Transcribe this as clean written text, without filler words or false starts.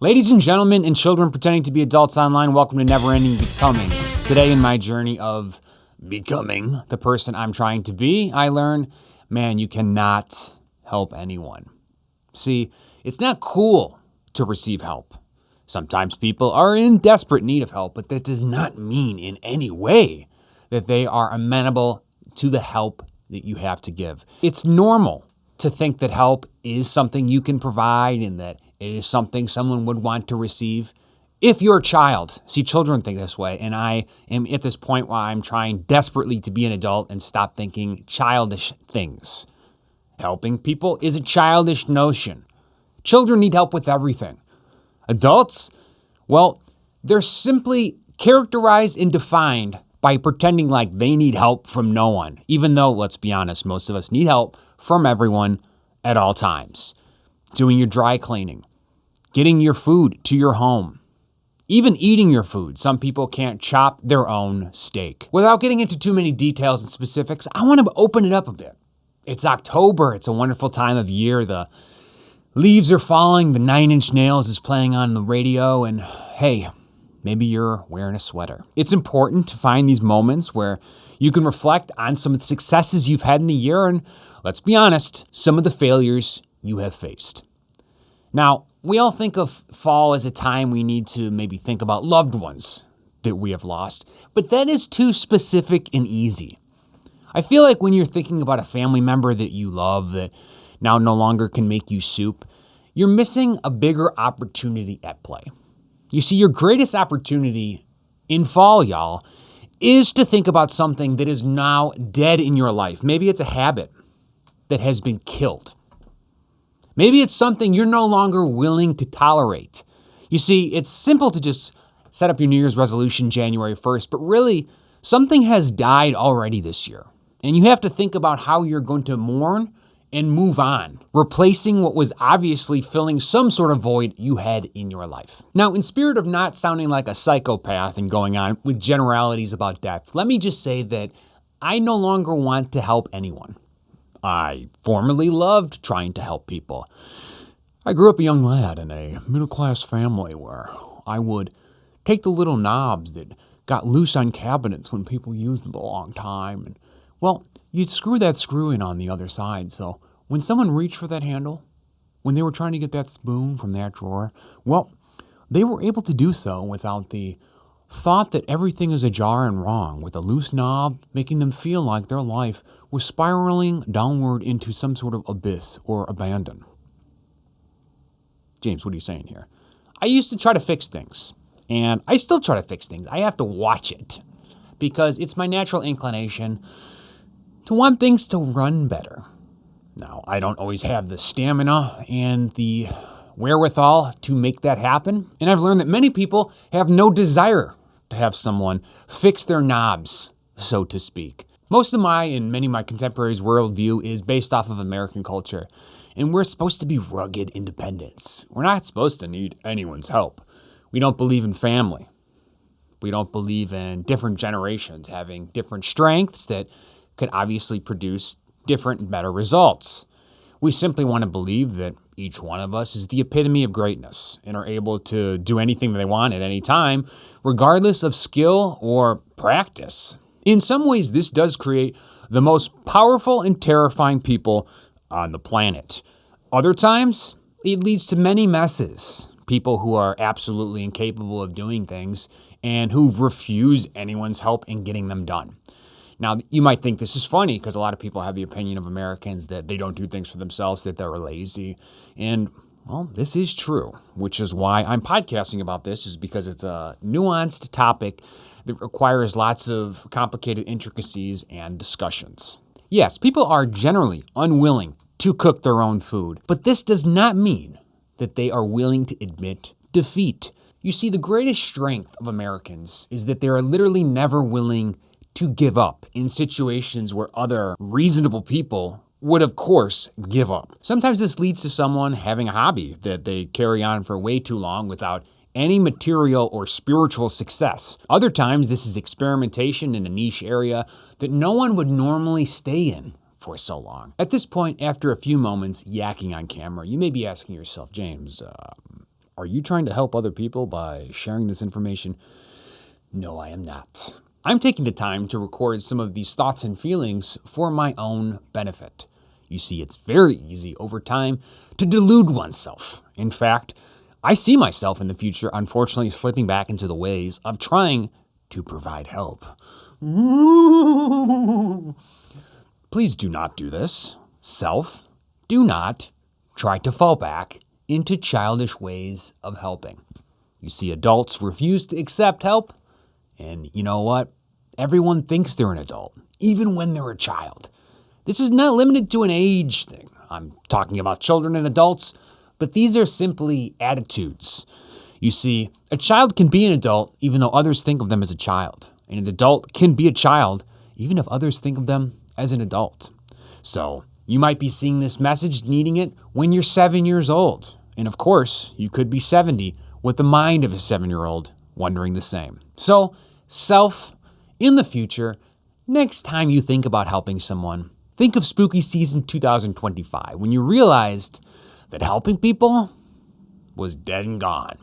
Ladies and gentlemen and children pretending to be adults online, welcome to Never Ending Becoming. Today in my journey of becoming the person I'm trying to be, I learn, man, you cannot help anyone. See, it's not cool to receive help. Sometimes people are in desperate need of help, but that does not mean in any way that they are amenable to the help that you have to give. It's normal to think that help is something you can provide and that it is something someone would want to receive. If you're a child, see, children think this way, and I am at this point where I'm trying desperately to be an adult and stop thinking childish things. Helping people is a childish notion. Children need help with everything. Adults, well, they're simply characterized and defined by pretending like they need help from no one, even though, let's be honest, most of us need help from everyone at all times. Doing your dry cleaning, getting your food to your home, even eating your food. Some people can't chop their own steak. Without getting into too many details and specifics, I want to open it up a bit. It's October. It's a wonderful time of year. The leaves are falling. The Nine Inch Nails is playing on the radio. And hey, maybe you're wearing a sweater. It's important to find these moments where you can reflect on some of the successes you've had in the year. And let's be honest, some of the failures you have faced. Now, we all think of fall as a time we need to maybe think about loved ones that we have lost, but that is too specific and easy. I feel like when you're thinking about a family member that you love that now no longer can make you soup, you're missing a bigger opportunity at play. You see, your greatest opportunity in fall, y'all, is to think about something that is now dead in your life. Maybe it's a habit that has been killed. Maybe it's something you're no longer willing to tolerate. You see, it's simple to just set up your New Year's resolution January 1st, but really, something has died already this year. And you have to think about how you're going to mourn and move on, replacing what was obviously filling some sort of void you had in your life. Now, in spirit of not sounding like a psychopath and going on with generalities about death, let me just say that I no longer want to help anyone. I formerly loved trying to help people. I grew up a young lad in a middle-class family where I would take the little knobs that got loose on cabinets when people used them a long time. And, well, you'd screw that screw in on the other side. So when someone reached for that handle, when they were trying to get that spoon from that drawer, well, they were able to do so without the thought that everything is ajar and wrong, with a loose knob making them feel like their life was spiraling downward into some sort of abyss or abandon. James, what are you saying here? I used to try to fix things, and I still try to fix things. I have to watch it because it's my natural inclination to want things to run better. Now, I don't always have the stamina and the wherewithal to make that happen, and I've learned that many people have no desire to have someone fix their knobs, so to speak. Most of my and many of my contemporaries' worldview is based off of American culture, and we're supposed to be rugged independents. We're not supposed to need anyone's help. We don't believe in family. We don't believe in different generations having different strengths that could obviously produce different and better results. We simply want to believe that each one of us is the epitome of greatness and are able to do anything they want at any time, regardless of skill or practice. In some ways, this does create the most powerful and terrifying people on the planet. Other times, it leads to many messes. People who are absolutely incapable of doing things and who refuse anyone's help in getting them done. Now, you might think this is funny because a lot of people have the opinion of Americans that they don't do things for themselves, that they're lazy. And, well, this is true, which is why I'm podcasting about this, is because it's a nuanced topic that requires lots of complicated intricacies and discussions. Yes, people are generally unwilling to cook their own food, but this does not mean that they are willing to admit defeat. You see, the greatest strength of Americans is that they are literally never willing to give up in situations where other reasonable people would, of course, give up. Sometimes this leads to someone having a hobby that they carry on for way too long without any material or spiritual success. Other times, this is experimentation in a niche area that no one would normally stay in for so long. At this point, after a few moments yakking on camera, you may be asking yourself, James, Are you trying to help other people by sharing this information? No, I am not. I'm taking the time to record some of these thoughts and feelings for my own benefit. You see, it's very easy over time to delude oneself. In fact, I see myself in the future, unfortunately, slipping back into the ways of trying to provide help. Please do not do this. Self, do not try to fall back into childish ways of helping. You see, adults refuse to accept help, and you know what? Everyone thinks they're an adult, even when they're a child. This is not limited to an age thing. I'm talking about children and adults, but these are simply attitudes. You see, a child can be an adult even though others think of them as a child. And an adult can be a child even if others think of them as an adult. So you might be seeing this message, needing it when you're 7 years old. And of course, you could be 70 with the mind of a 7-year-old wondering the same. So, self, in the future, next time you think about helping someone, think of spooky season 2025 when you realized that helping people was dead and gone.